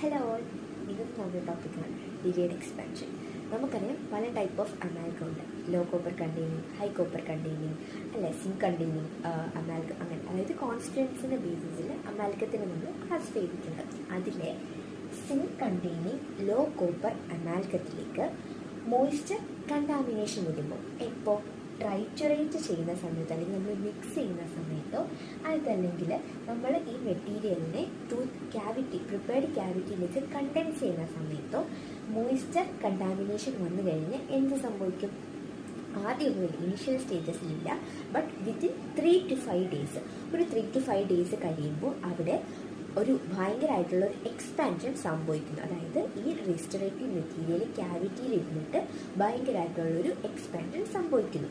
Hello all, ഇന്നത്തെ നമ്മുടെ ടോപ്പിക്കാണ് ഡിലേഡ് എക്സ്പാൻഷൻ. നമുക്കറിയാം പല ടൈപ്പ് ഓഫ് അമാൽഗം ഉണ്ട്. Low copper containing, high copper containing, അല്ലെ സിങ്ക് കണ്ടെയ്നിങ് അമാൽഗം, അങ്ങനെ അതായത് കോൺസ്റ്റൻസിൻ്റെ ബേസിസിൽ അമാൽഗത്തിന് നമ്മൾ ക്ലാസിഫൈ ചെയ്തിട്ടുണ്ട്. അതിലെ സിങ്ക് കണ്ടെയ്നിങ് ലോ കോപ്പർ അമാൽഗത്തിലേക്ക് മോയ്സ്ചർ കണ്ടാമിനേഷൻ വരുമ്പോൾ എപ്പോൾ ട്രൈച്ചുറേറ്റ് ചെയ്യുന്ന സമയത്ത് അല്ലെങ്കിൽ നമ്മൾ മിക്സ് ചെയ്യുന്ന സമയത്തോ അതല്ലെങ്കിൽ നമ്മൾ ഈ മെറ്റീരിയലിനെ ടൂത്ത് ക്യാവിറ്റി പ്രിപ്പയർഡ് ക്യാവിറ്റിയിലേക്ക് കണ്ടൻസ് ചെയ്യുന്ന സമയത്തോ മോയ്സ്ചർ കണ്ടാമിനേഷൻ വന്നു കഴിഞ്ഞാൽ എന്ത് സംഭവിക്കും? ആദ്യമൊന്നുമില്ല, initial സ്റ്റേജസിലില്ല, but within 3 to 5 days, ഒരു 3 to 5 days കഴിയുമ്പോൾ അവിടെ ഒരു ഭയങ്കരമായിട്ടുള്ള ഒരു എക്സ്പാൻഷൻ സംഭവിക്കുന്നു. അതായത് ഈ റെസ്റ്റോറേറ്റീവ് മെറ്റീരിയൽ ക്യാവിറ്റിയിൽ ഇരുന്നിട്ട് ഭയങ്കരമായിട്ടുള്ളൊരു എക്സ്പാൻഷൻ സംഭവിക്കുന്നു.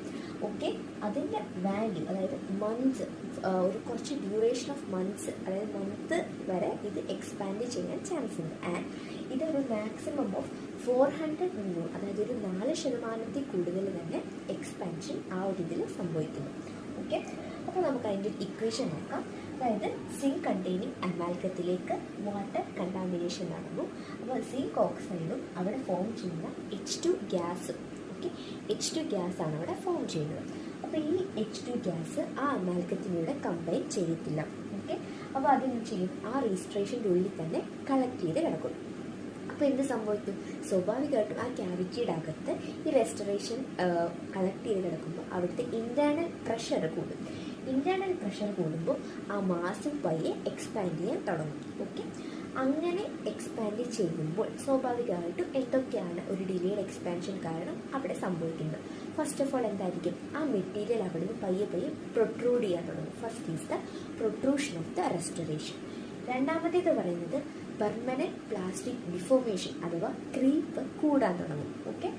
ഓക്കെ, അതിൻ്റെ വാല്യൂ അതായത് മന്ത്സ്, ഒരു കുറച്ച് ഡ്യൂറേഷൻ ഓഫ് മന്ത്സ്, അതായത് മന്ത് വരെ ഇത് എക്സ്പാൻഡ് ചെയ്യാൻ ചാൻസ് ഉണ്ട്. ആൻഡ് ഇതൊരു മാക്സിമം ഓഫ് 400 million, അതായത് ഒരു 4% കൂടുതൽ തന്നെ എക്സ്പാൻഷൻ ആ ഒരു ഇതിൽ സംഭവിക്കുന്നു. ഓക്കെ, അപ്പോൾ നമുക്ക് അതിൻ്റെ ഒരു ഇക്വേഷൻ നോക്കാം. അതായത് സിങ്ക് കണ്ടെയ്നിങ് അമാൽഗത്തിലേക്ക് വാട്ടർ കണ്ടാമിനേഷൻ നടന്നു. അപ്പോൾ സിങ്ക് ഓക്സൈഡും അവിടെ ഫോം ചെയ്യുന്ന H2 ഗ്യാസും, ഓക്കെ, H2 ഗ്യാസാണ് അവിടെ ഫോം ചെയ്യുന്നത്. അപ്പോൾ ഈ H2 ഗ്യാസ് ആ അമാൽഗത്തിലൂടെ കമ്പൈൻ ചെയ്യത്തില്ല. ഓക്കെ, അപ്പോൾ അതെന്ത് ചെയ്യും? ആ രജിസ്ട്രേഷൻ്റെ ഉള്ളിൽ തന്നെ കളക്ട് ചെയ്ത് കിടക്കും. അപ്പോൾ എന്ത് സംഭവിക്കും? സ്വാഭാവികമായിട്ടും ആ ക്യാവിറ്റിയുടെ അകത്ത് ഈ റെസ്റ്റോറേഷൻ കളക്ട് ചെയ്ത് കിടക്കുമ്പോൾ അവിടുത്തെ ഇൻറ്റേർണൽ പ്രഷർ കൂടും. ഇൻറ്റേർണൽ പ്രഷർ കൂടുമ്പോൾ ആ മാസും പയ്യെ എക്സ്പാൻഡ് ചെയ്യാൻ തുടങ്ങും. ഓക്കെ, അങ്ങനെ എക്സ്പാൻഡ് ചെയ്യുമ്പോൾ സ്വാഭാവികമായിട്ടും എന്തൊക്കെയാണ് ഒരു ഡിലേഡ് എക്സ്പാൻഷൻ കാരണം അവിടെ സംഭവിക്കുന്നത്? ഫസ്റ്റ് ഓഫ് ഓൾ എന്തായിരിക്കും? ആ മെറ്റീരിയൽ അവിടെ നിന്ന് പയ്യെ പ്രൊട്രൂഡ് ചെയ്യാൻ തുടങ്ങും. First is the protrusion of the restoration. രണ്ടാമത്തേത് പറയുന്നത് പെർമനൻറ്റ് പ്ലാസ്റ്റിക് ഡിഫോർമേഷൻ അഥവാ ക്രീപ്പ് കൂടാൻ തുടങ്ങും. ഓക്കെ,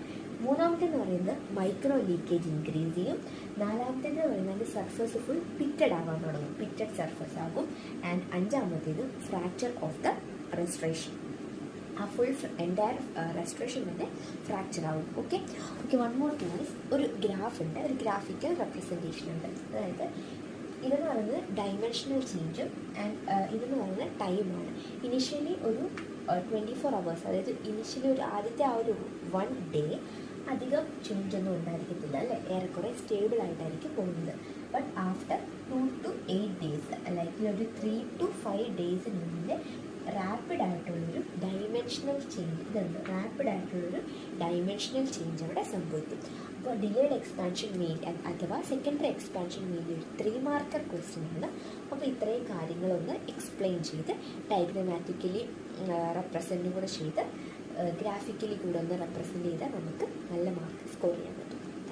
മൂന്നാമത്തേന്ന് പറയുന്നത് മൈക്രോ ലീക്കേജ് ഇൻക്രീസ് ചെയ്യും. നാലാമത്തേത് പറയുന്നത് സർഫസ് ഫുൾ പിറ്റഡ് ആകാൻ തുടങ്ങും, പിറ്റഡ് സർഫസ് ആകും. ആൻഡ് അഞ്ചാമത്തേത് ഫ്രാക്ചർ ഓഫ് ദ റെസ്റ്റോറേഷൻ, ആ ഫുൾ എൻറ്റയർ റെസ്റ്റോറേഷൻ തന്നെ ഫ്രാക്ചർ ആകും. Okay, one more thing is ഒരു ഗ്രാഫ് ഉണ്ട്, ഒരു ഗ്രാഫിക്കൽ റെപ്രസെൻറ്റേഷൻ ഉണ്ട്. അതായത് ഇതെന്ന് പറയുന്നത് ഡൈമെൻഷണൽ ചേഞ്ചും ആൻഡ് ഇതെന്ന് പറയുന്നത് ടൈമാണ്. ഇനിഷ്യലി ഒരു 24 hours, അതായത് ഇനിഷ്യലി ഒരു ആദ്യത്തെ ആ ഒരു 1 day അധികം ചേഞ്ച് ഒന്നും ഉണ്ടായിരിക്കത്തില്ല, അല്ലേ? ഏറെക്കുറെ സ്റ്റേബിൾ ആയിട്ടായിരിക്കും പോകുന്നത്. ബട്ട് ആഫ്റ്റർ 2 to 8 days, അല്ലെങ്കിൽ ഒരു 3 to 5 days റാപ്പിഡ് ആയിട്ടുള്ളൊരു ഡൈമെൻഷണൽ ചേഞ്ച് ഇതുണ്ട്. റാപ്പിഡ് ആയിട്ടുള്ളൊരു ഡൈമെൻഷണൽ ചേഞ്ച് അവിടെ സംഭവിക്കും. അപ്പോൾ ഡിലേഡ് എക്സ്പാൻഷൻ മെയിൻ അഥവാ സെക്കൻഡറി എക്സ്പാൻഷൻ മെയിൻ ഒരു 3 മാർക്കർ ക്വസ്റ്റ്യൻ ആണ്. അപ്പോൾ ഇത്രയും കാര്യങ്ങളൊന്ന് എക്സ്പ്ലെയിൻ ചെയ്ത് ഡയഗ്രമാറ്റിക്കലി റെപ്രസെൻറ്റും കൂടെ ചെയ്ത് ഗ്രാഫിക്കലി കൂടെ ഒന്ന് റെപ്രസെൻറ്റ് ചെയ്താൽ നമുക്ക് നല്ല മാർക്ക് സ്കോർ ചെയ്യാൻ പറ്റും.